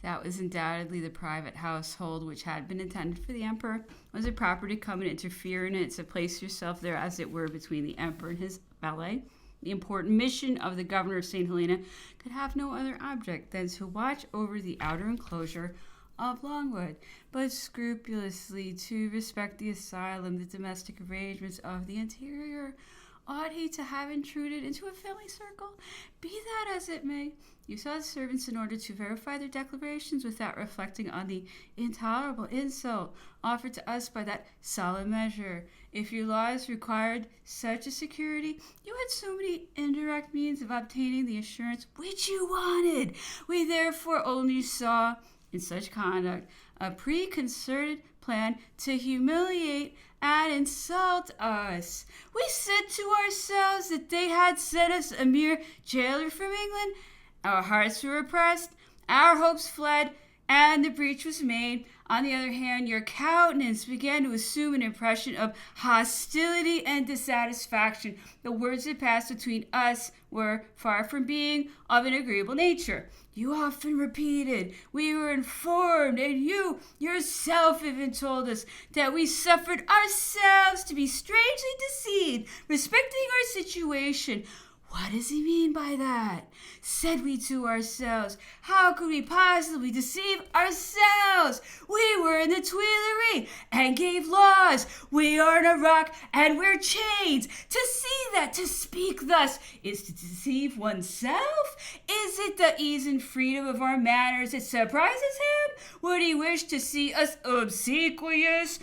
That was undoubtedly the private household which had been intended for the emperor. Was it proper to come and interfere in it, to place yourself there, as it were, between the emperor and his valet? The important mission of the governor of St. Helena could have no other object than to watch over the outer enclosure of Longwood, but scrupulously to respect the asylum, the domestic arrangements of the interior. Ought he to have intruded into a family circle? Be that as it may, you saw the servants in order to verify their declarations without reflecting on the intolerable insult offered to us by that solemn measure. If your laws required such a security, you had so many indirect means of obtaining the assurance which you wanted. We therefore only saw in such conduct a preconcerted plan to humiliate and insult us. We said to ourselves that they had sent us a mere jailer from England. Our hearts were oppressed, our hopes fled, and the breach was made. On the other hand, your countenance began to assume an impression of hostility and dissatisfaction. The words that passed between us were far from being of an agreeable nature. You often repeated, we were informed, and you yourself even told us that we suffered ourselves to be strangely deceived respecting our situation. What does he mean by that? Said we to ourselves, how could we possibly deceive ourselves? We were in the Tuileries and gave laws. We are in a rock and we're chains. To see that, to speak thus, is to deceive oneself? Is it the ease and freedom of our manners that surprises him? Would he wish to see us obsequious?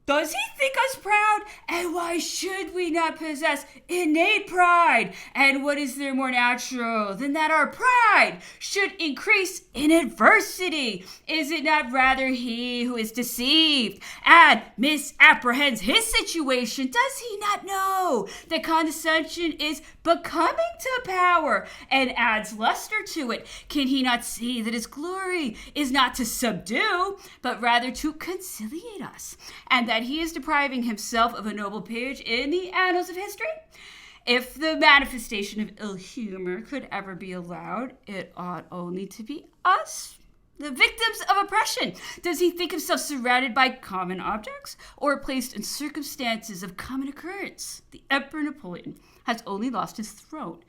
Does he think us proud? And why should we not possess innate pride? And what is there more natural than that our pride should increase in adversity? Is it not rather he who is deceived and misapprehends his situation? Does he not know that condescension is becoming to power and adds luster to it? Can he not see that his glory is not to subdue, but rather to conciliate us, and that he is depriving himself of a noble page in the annals of history? If the manifestation of ill humor could ever be allowed, it ought only to be us, the victims of oppression. Does he think himself surrounded by common objects, or placed in circumstances of common occurrence? The Emperor Napoleon has only lost his throne.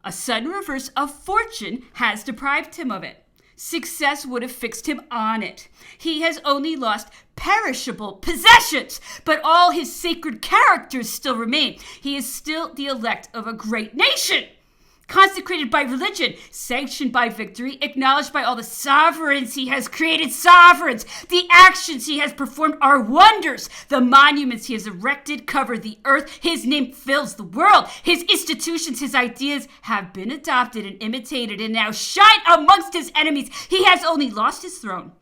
A sudden reverse of fortune has deprived him of it. Success would have fixed him on it. He has only lost perishable possessions, but all his sacred characters still remain. He is still the elect of a great nation, consecrated by religion, sanctioned by victory, acknowledged by all the sovereigns he has created sovereigns. The actions he has performed are wonders. The monuments he has erected cover the earth. His name fills the world. His institutions, his ideas have been adopted and imitated and now shine amongst his enemies. He has only lost his throne.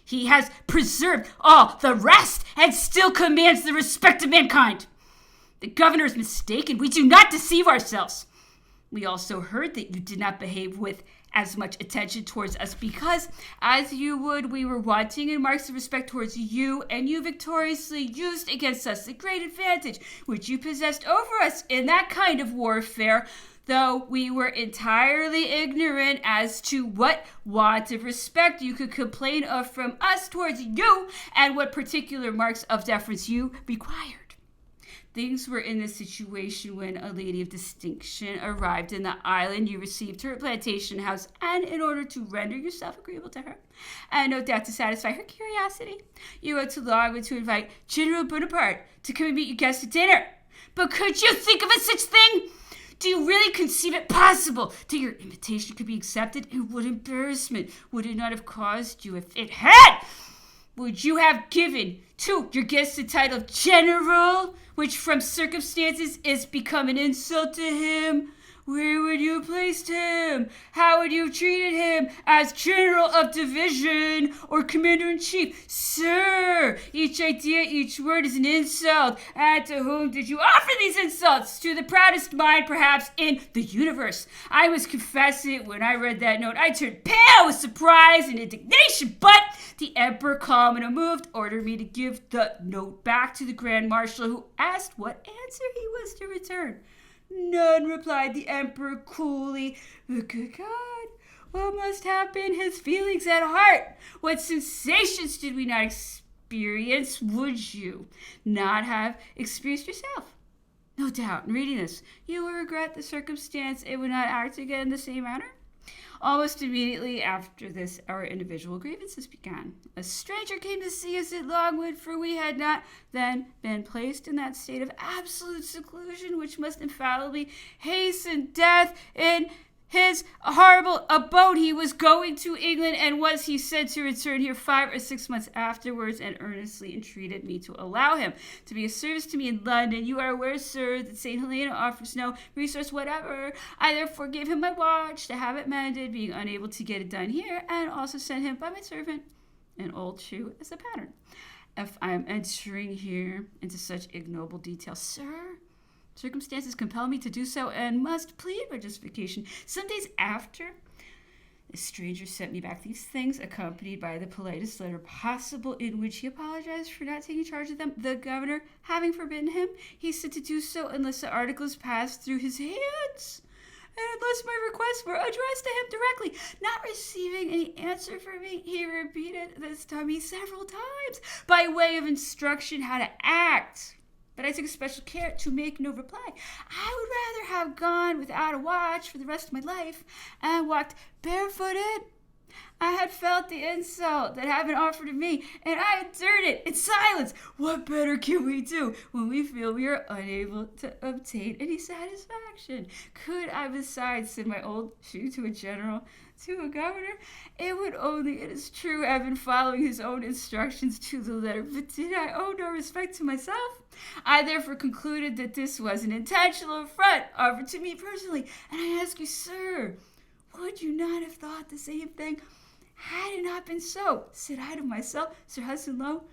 He has preserved all the rest and still commands the respect of mankind. The governor is mistaken. We do not deceive ourselves. We also heard that you did not behave with as much attention towards us because, as you would, we were wanting in marks of respect towards you, and you victoriously used against us the great advantage which you possessed over us in that kind of warfare, though we were entirely ignorant as to what want of respect you could complain of from us towards you, and what particular marks of deference you required. Things were in this situation when a lady of distinction arrived in the island. You received her at Plantation House, and in order to render yourself agreeable to her, and no doubt to satisfy her curiosity, you went to Longwood to invite General Bonaparte to come and meet your guests at dinner. But could you think of a such thing? Do you really conceive it possible that your invitation could be accepted? And what embarrassment would it not have caused you if it had? Would you have given to your guest the title of General, which from circumstances is become an insult to him? Where would you have placed him? How would you have treated him? As General of Division or Commander-in-Chief? Sir, each idea, each word is an insult. And to whom did you offer these insults? To the proudest mind, perhaps, in the universe. I must confess it, when I read that note, I turned pale with surprise and indignation, but the Emperor, calm and unmoved, ordered me to give the note back to the Grand Marshal, who asked what answer he was to return. None, replied the Emperor coolly. Good God, What must have been his feelings at heart? What sensations did we not experience? Would you not have experienced yourself? No doubt, in reading this, you will regret the circumstance and would not act again in the same manner. Almost immediately after this, our individual grievances began. A stranger came to see us at Longwood, for we had not then been placed in that state of absolute seclusion which must infallibly hasten death in his horrible abode. He was going to England, and was, he said, to return here 5 or 6 months afterwards, and earnestly entreated me to allow him to be of service to me in London. You are aware, sir, that St. Helena offers no resource whatever. I therefore gave him my watch to have it mended, being unable to get it done here, and also sent him by my servant an old shoe as a pattern. If I am entering here into such ignoble detail, sir, circumstances compel me to do so, and must plead my justification. Some days after, the stranger sent me back these things, accompanied by the politest letter possible, in which he apologized for not taking charge of them, the governor having forbidden him. He said to do so unless the articles passed through his hands, and unless my requests were addressed to him directly. Not receiving any answer from me, he repeated this to me several times, by way of instruction how to act. But I took special care to make no reply. I would rather have gone without a watch for the rest of my life, and walked barefooted. I had felt the insult that had been offered to me, and I endured it in silence. What better can we do when we feel we are unable to obtain any satisfaction? Could I besides send my old shoe to a general, to a governor? It would only, it is true, have been following his own instructions to the letter, but did I owe no respect to myself? I therefore concluded that this was an intentional affront offered to me personally, and I ask you, sir, would you not have thought the same thing? Had it not been so, said I to myself, Sir Hudson Lowe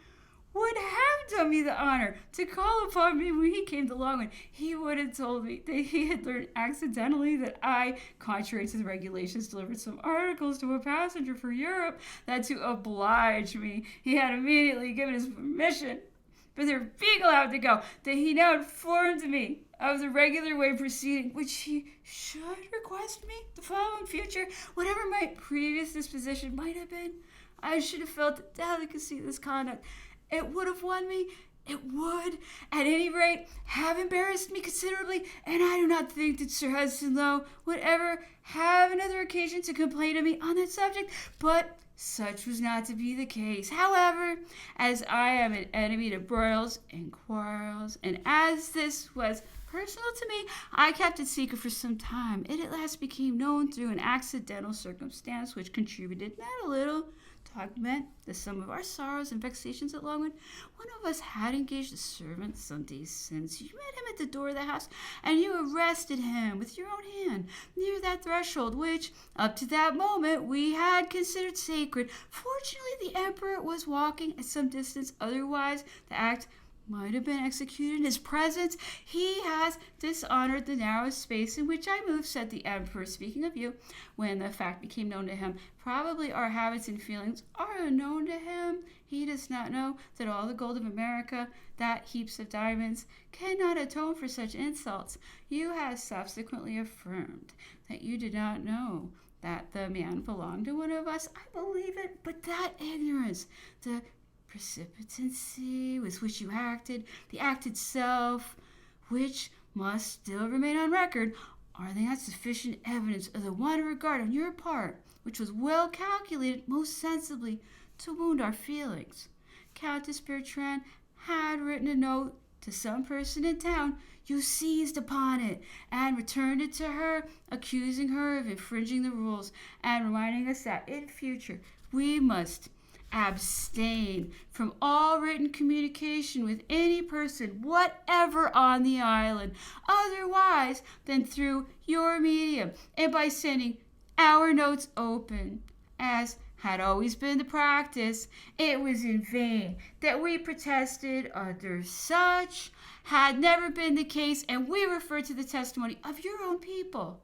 would have done me the honor to call upon me when he came to Longwood. He would have told me that he had learned accidentally that I, contrary to the regulations, delivered some articles to a passenger for Europe, that to oblige me, he had immediately given his permission for their being allowed to go, that he now informed me of the regular way of proceeding, which he should request me to follow in future, whatever my previous disposition might have been. I should have felt the delicacy of this conduct. It would have won me. It would, at any rate, have embarrassed me considerably, and I do not think that Sir Hudson Lowe would ever have another occasion to complain of me on that subject, but such was not to be the case. However, as I am an enemy to broils and quarrels, and as this was personal to me, I kept it secret for some time. It at last became known through an accidental circumstance which contributed not a little to augment the sum of our sorrows and vexations at Longwood. One of us had engaged a servant some days since. You met him at the door of the house, and you arrested him with your own hand near that threshold which, up to that moment, we had considered sacred. Fortunately, the emperor was walking at some distance, otherwise the act might have been executed in his presence. He has dishonored the narrow space in which I moved, said the emperor, speaking of you, when the fact became known to him. Probably our habits and feelings are unknown to him. He does not know that all the gold of America, that heaps of diamonds, cannot atone for such insults. You have subsequently affirmed that you did not know that the man belonged to one of us. I believe it, but that ignorance, the precipitancy with which you acted, the act itself, which must still remain on record, are they not sufficient evidence of the want of regard on your part, which was well calculated most sensibly to wound our feelings? Countess Bertrand had written a note to some person in town. You seized upon it and returned it to her, accusing her of infringing the rules, and reminding us that in future we must abstain from all written communication with any person whatever on the island, otherwise than through your medium, and by sending our notes open, as had always been the practice. It was in vain that we protested under such had never been the case, and we refer to the testimony of your own people,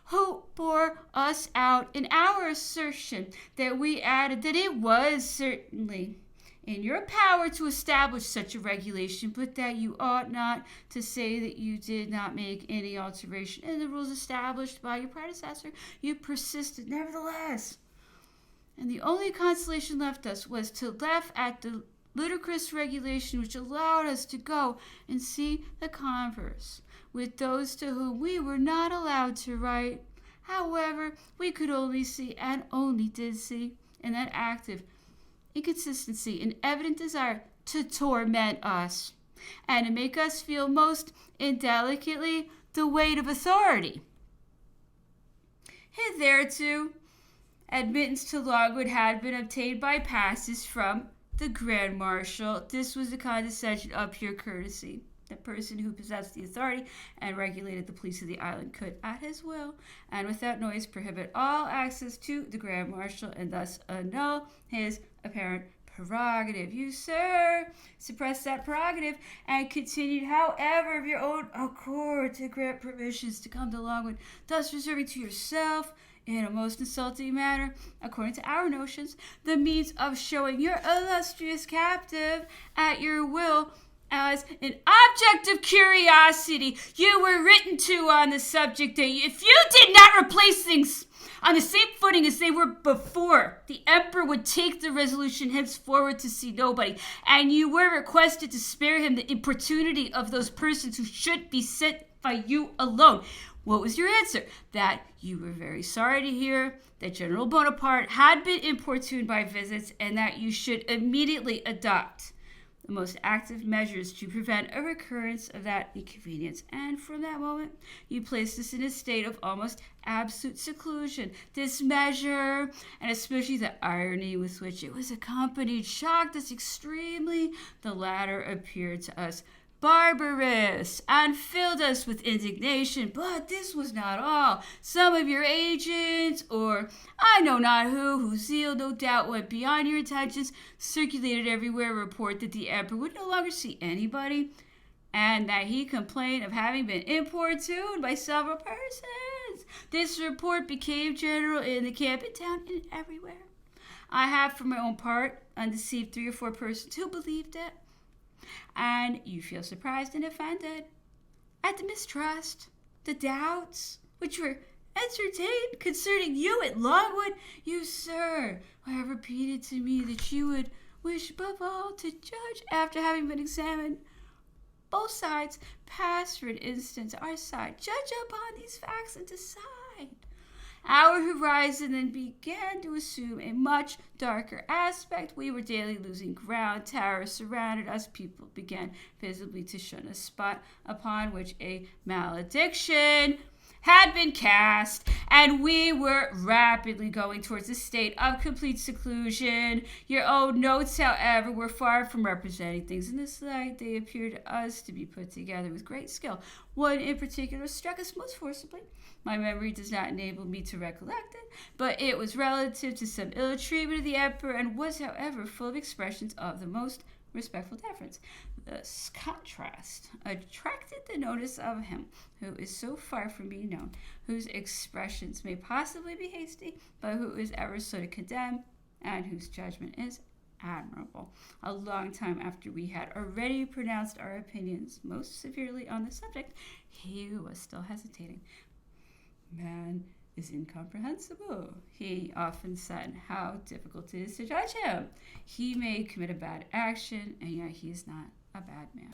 who bore us out in our assertion that we added that it was certainly in your power to establish such a regulation, but that you ought not to say that you did not make any alteration in the rules established by your predecessor. You persisted nevertheless. And the only consolation left us was to laugh at the ludicrous regulation which allowed us to go and see the converse with those to whom we were not allowed to write. However, we could only see, and only did see, in that active inconsistency and evident desire to torment us and to make us feel most indelicately the weight of authority. Hitherto, admittance to Logwood had been obtained by passes from the Grand Marshal. This was a condescension of pure courtesy. The person who possessed the authority and regulated the police of the island could, at his will, and without noise, prohibit all access to the Grand Marshal and thus annul his apparent prerogative. You, sir, suppressed that prerogative and continued, however, of your own accord to grant permissions to come to Longwood, thus reserving to yourself, in a most insulting manner, according to our notions, the means of showing your illustrious captive at your will as an object of curiosity. You were written to on the subject that if you did not replace things on the same footing as they were before, the emperor would take the resolution henceforward to see nobody, and you were requested to spare him the importunity of those persons who should be sent by you alone. What was your answer? That you were very sorry to hear that General Bonaparte had been importuned by visits, and that you should immediately adopt the most active measures to prevent a recurrence of that inconvenience. And from that moment, you placed us in a state of almost absolute seclusion. This measure, and especially the irony with which it was accompanied, shocked us extremely. The latter appeared to us barbarous and filled us with indignation. But this was not all. Some of your agents, or I know not whose zeal no doubt went beyond your intentions, circulated everywhere a report that the emperor would no longer see anybody, and that he complained of having been importuned by several persons. This report became general in the camp, in town, and everywhere. I have, for my own part, undeceived 3 or 4 persons who believed it. And you feel surprised and offended at the mistrust, the doubts which were entertained concerning you at Longwood. You, sir, have repeated to me that you would wish above all to judge after having been examined. Both sides pass, for an instance, our side. Judge upon these facts and decide. Our horizon then began to assume a much darker aspect. We were daily losing ground. Terror surrounded us. People began visibly to shun a spot upon which a malediction had been cast, and we were rapidly going towards a state of complete seclusion. Your own notes, however, were far from representing things in this light. They appeared to us to be put together with great skill. One in particular struck us most forcibly. My memory does not enable me to recollect it, but it was relative to some ill treatment of the emperor, and was, however, full of expressions of the most respectful deference. This contrast attracted the notice of him who is so far from being known, whose expressions may possibly be hasty, but who is ever so to condemn, and whose judgment is admirable. A long time after we had already pronounced our opinions most severely on the subject, he was still hesitating. Man is incomprehensible, he often said. How difficult it is to judge him. He may commit a bad action, and yet he is not a bad man.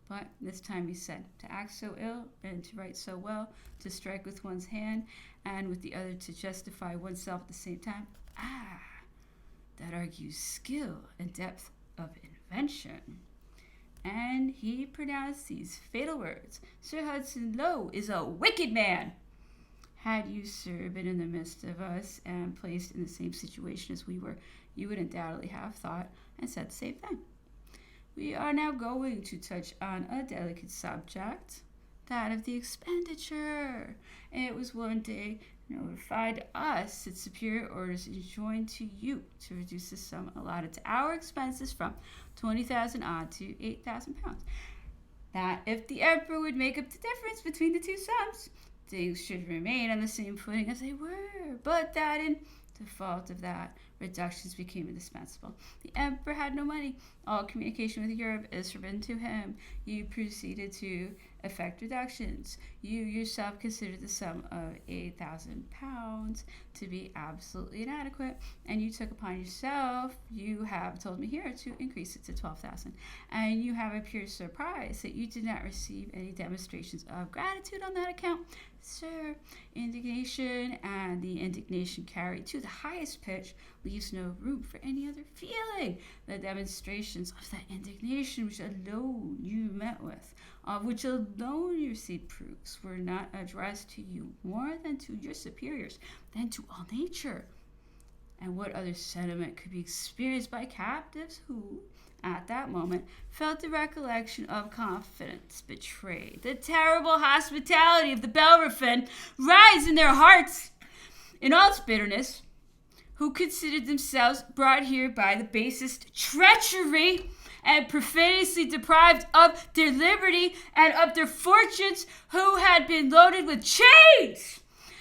But this time he said, to act so ill and to write so well, to strike with one's hand and with the other to justify oneself at the same time, that argues skill and depth of invention. And he pronounced these fatal words, Sir Hudson Lowe is a wicked man. Had you, sir, been in the midst of us and placed in the same situation as we were, you would undoubtedly have thought and said the same thing. We are now going to touch on a delicate subject, that of the expenditure. It was one day notified to us that superior orders enjoined to you to reduce the sum allotted to our expenses from 20,000 odd to 8,000 pounds. That if the emperor would make up the difference between the two sums, things should remain on the same footing as they were, but that in default of that, reductions became indispensable. The emperor had no money. All communication with Europe is forbidden to him. You proceeded to effect reductions. You yourself considered the sum of £8,000 to be absolutely inadequate, and you took upon yourself, you have told me here, to increase it to 12,000. And you have appeared surprised that you did not receive any demonstrations of gratitude on that account. Sir, indignation, and the indignation carried to the highest pitch, leaves no room for any other feeling. The demonstrations of that indignation which alone you met with, of which alone you received proofs, were not addressed to you more than to your superiors, than to all nature. And what other sentiment could be experienced by captives who, at that moment, felt the recollection of confidence betrayed, the terrible hospitality of the Bellerophon rise in their hearts in all its bitterness, who considered themselves brought here by the basest treachery and profanely deprived of their liberty and of their fortunes, who had been loaded with chains,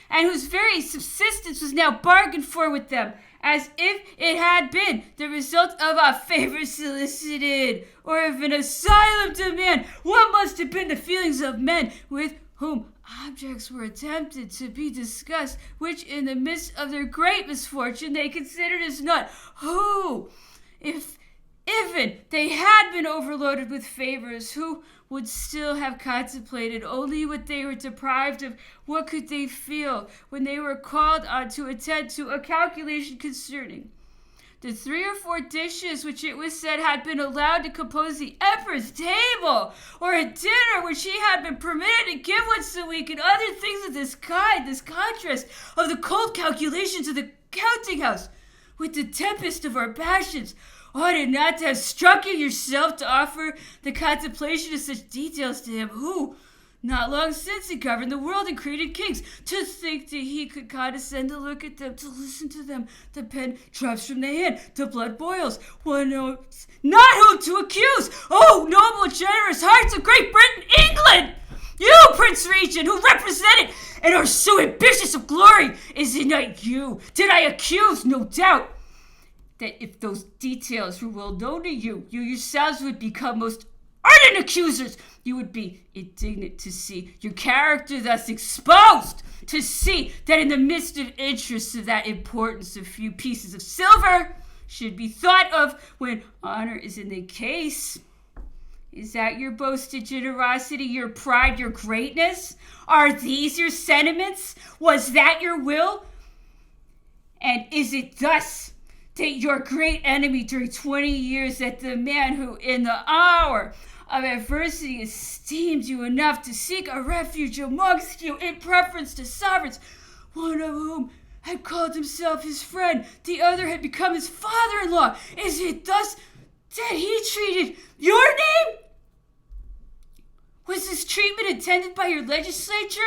and whose very subsistence was now bargained for with them, as if it had been the result of a favor solicited, or of an asylum demand. What must have been the feelings of men with whom objects were attempted to be discussed, which in the midst of their great misfortune they considered as naught, who, if even they had been overloaded with favors, who would still have contemplated only what they were deprived of? What could they feel when they were called on to attend to a calculation concerning the 3 or 4 dishes which it was said had been allowed to compose the emperor's table, or a dinner which he had been permitted to give once a week, and other things of this kind? This contrast of the cold calculations of the counting house with the tempest of our passions ought it not to have struck you yourself to offer the contemplation of such details to him who, not long since, had governed the world and created kings? To think that he could condescend to look at them, to listen to them. The pen drops from the hand, the blood boils. One knows not whom to accuse. Oh, noble, generous hearts of Great Britain, England! You, Prince Regent, who represent it and are so ambitious of glory, is it not you did I accuse? No doubt that if those details were well known to you, you yourselves would become most ardent accusers. You would be indignant to see your character thus exposed, to see that in the midst of interests of that importance, a few pieces of silver should be thought of when honor is in the case. Is that your boasted generosity, your pride, your greatness? Are these your sentiments? Was that your will? And is it thus that your great enemy during 20 years, that the man who in the hour of adversity esteemed you enough to seek a refuge amongst you in preference to sovereigns, one of whom had called himself his friend, the other had become his father-in-law, is it thus that he treated your name? Was this treatment intended by your legislature?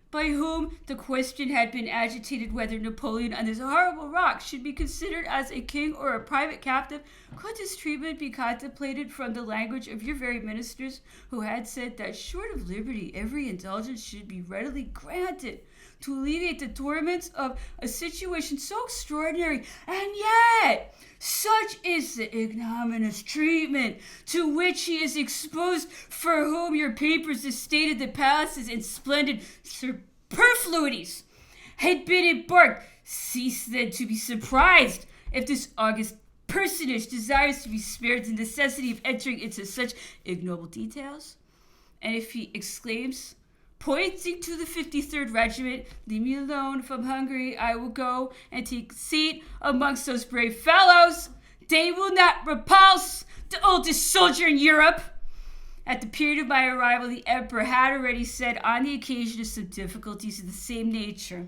By whom the question had been agitated whether Napoleon on this horrible rock should be considered as a king or a private captive? Could this treatment be contemplated from the language of your very ministers, who had said that short of liberty every indulgence should be readily granted to alleviate the torments of a situation so extraordinary? And yet such is the ignominious treatment to which he is exposed, for whom your papers have stated the palaces and splendid superfluities had been embarked. Cease then to be surprised if this august personage desires to be spared the necessity of entering into such ignoble details. And if he exclaims, pointing to the 53rd Regiment, leave me alone. From Hungary I will go and take seat amongst those brave fellows. They will not repulse the oldest soldier in Europe. At the period of my arrival, the emperor had already said, on the occasion of some difficulties of the same nature,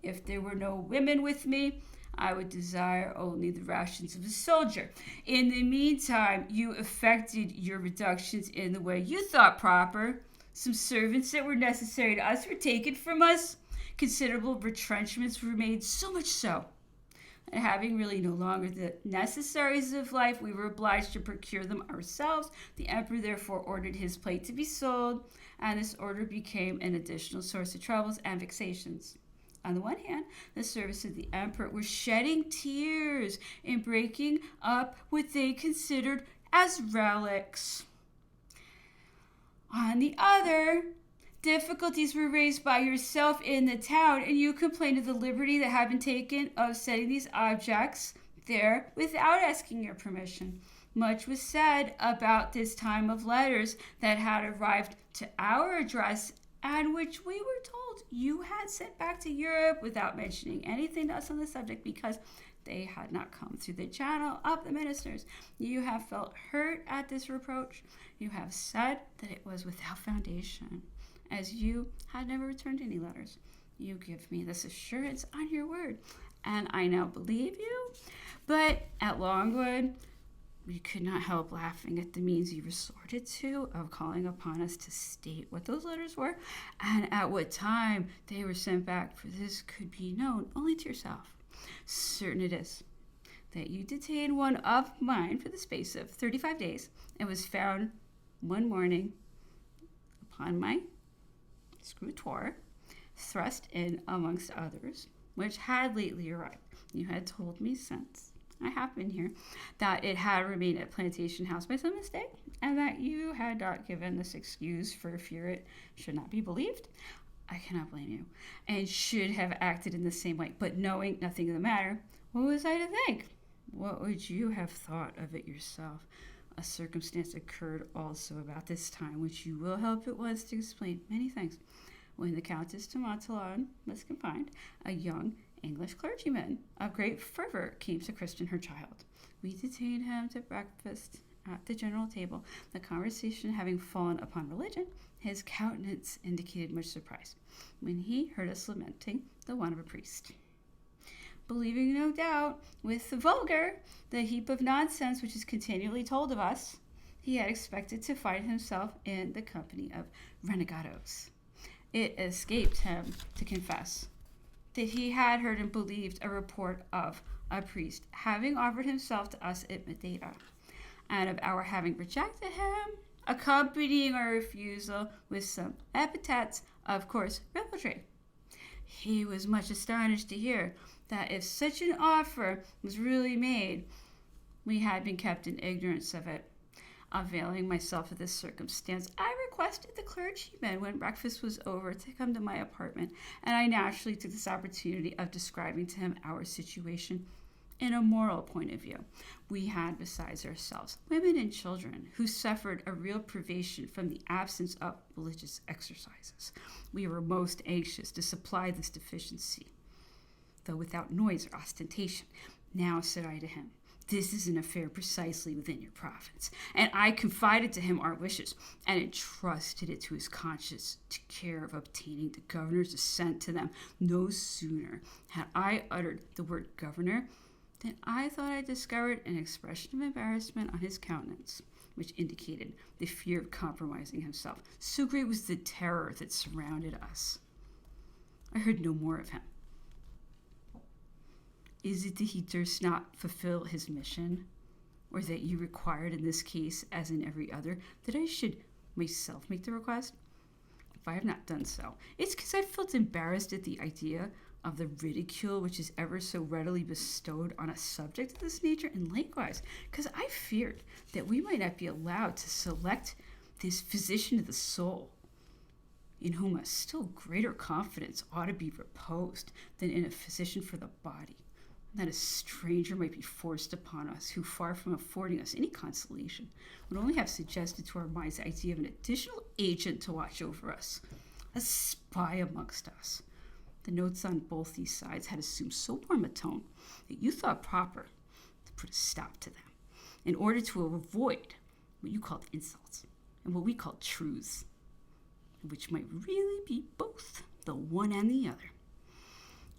if there were no women with me, I would desire only the rations of a soldier. In the meantime, you effected your reductions in the way you thought proper. Some servants that were necessary to us were taken from us. Considerable retrenchments were made, so much so, and having really no longer the necessaries of life, we were obliged to procure them ourselves. The emperor therefore ordered his plate to be sold, and this order became an additional source of troubles and vexations. On the one hand, the servants of the emperor were shedding tears and breaking up what they considered as relics. On the other, difficulties were raised by yourself in the town, and you complained of the liberty that had been taken of setting these objects there without asking your permission. Much was said about this time of letters that had arrived to our address and which we were told you had sent back to Europe without mentioning anything to us on the subject because they had not come through the channel of the ministers. You have felt hurt at this reproach. You have said that it was without foundation, as you had never returned any letters. You give me this assurance on your word, and I now believe you. But at Longwood, we could not help laughing at the means you resorted to of calling upon us to state what those letters were and at what time they were sent back, for this could be known only to yourself. Certain it is that you detained one of mine for the space of 35 days and was found one morning upon my scrutoire, thrust in amongst others, which had lately arrived. You had told me since I have been here that it had remained at Plantation House by some mistake, and that you had not given this excuse for fear it should not be believed. I cannot blame you, and should have acted in the same way. But knowing nothing of the matter, what was I to think? What would you have thought of it yourself? A circumstance occurred also about this time, which you will help at once to explain many things. When the Countess de Montallon was confined, a young English clergyman of great fervor came to christen her child. We detained him to breakfast at the general table. The conversation having fallen upon religion, his countenance indicated much surprise when he heard us lamenting the want of a priest. Believing, no doubt, with the vulgar, the heap of nonsense which is continually told of us, he had expected to find himself in the company of renegados. It escaped him to confess that he had heard and believed a report of a priest having offered himself to us at Madeira, and of our having rejected him, accompanying our refusal with some epithets of coarse ribaldry. He was much astonished to hear that if such an offer was really made, we had been kept in ignorance of it. Availing myself of this circumstance, I requested the clergyman when breakfast was over to come to my apartment, and I naturally took this opportunity of describing to him our situation in a moral point of view. We had, besides ourselves, women and children who suffered a real privation from the absence of religious exercises. We were most anxious to supply this deficiency, though without noise or ostentation. Now, said I to him, this is an affair precisely within your province, and I confided to him our wishes, and entrusted it to his conscience to care of obtaining the governor's assent to them. No sooner had I uttered the word governor than I thought I discovered an expression of embarrassment on his countenance, which indicated the fear of compromising himself. So great was the terror that surrounded us. I heard no more of him. Is it that he durst not fulfill his mission, or that you required in this case, as in every other, that I should myself make the request? If I have not done so, it's because I felt embarrassed at the idea of the ridicule which is ever so readily bestowed on a subject of this nature, and likewise because I feared that we might not be allowed to select this physician of the soul, in whom a still greater confidence ought to be reposed than in a physician for the body, and that a stranger might be forced upon us who, far from affording us any consolation, would only have suggested to our minds the idea of an additional agent to watch over us, a spy amongst us. The notes on both these sides had assumed so warm a tone that you thought proper to put a stop to them, in order to avoid what you called insults and what we called truths, which might really be both the one and the other.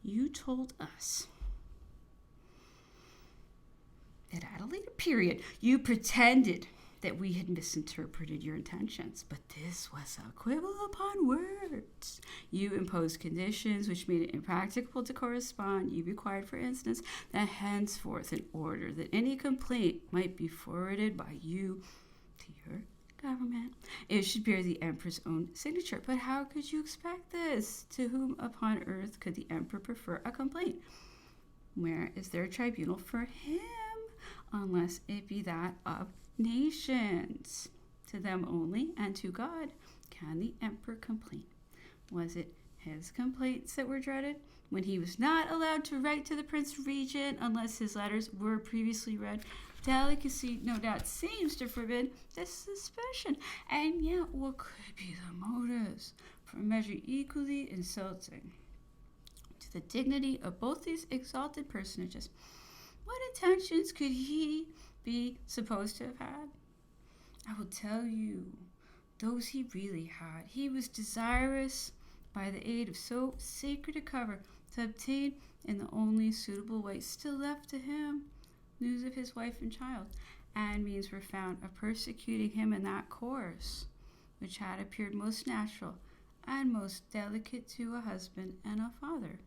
You told us that at a later period you pretended that we had misinterpreted your intentions, but this was a quibble upon words. You imposed conditions which made it impracticable to correspond. You required, for instance, that henceforth, in order that any complaint might be forwarded by you to your government. It should bear the emperor's own signature. But how could you expect this? To whom upon earth could the emperor prefer a complaint? Where is there a tribunal for him, unless it be that of nations? To them only, and to God, can the emperor complain. Was it his complaints that were dreaded, when he was not allowed to write to the Prince Regent unless his letters were previously read? Delicacy, no doubt, seems to forbid this suspicion. And yet, what could be the motives for a measure equally insulting to the dignity of both these exalted personages? What intentions could he be supposed to have had? I will tell you those he really had. He was desirous, by the aid of so sacred a cover, to obtain in the only suitable way still left to him news of his wife and child, and means were found of persecuting him in that course which had appeared most natural and most delicate to a husband and a father.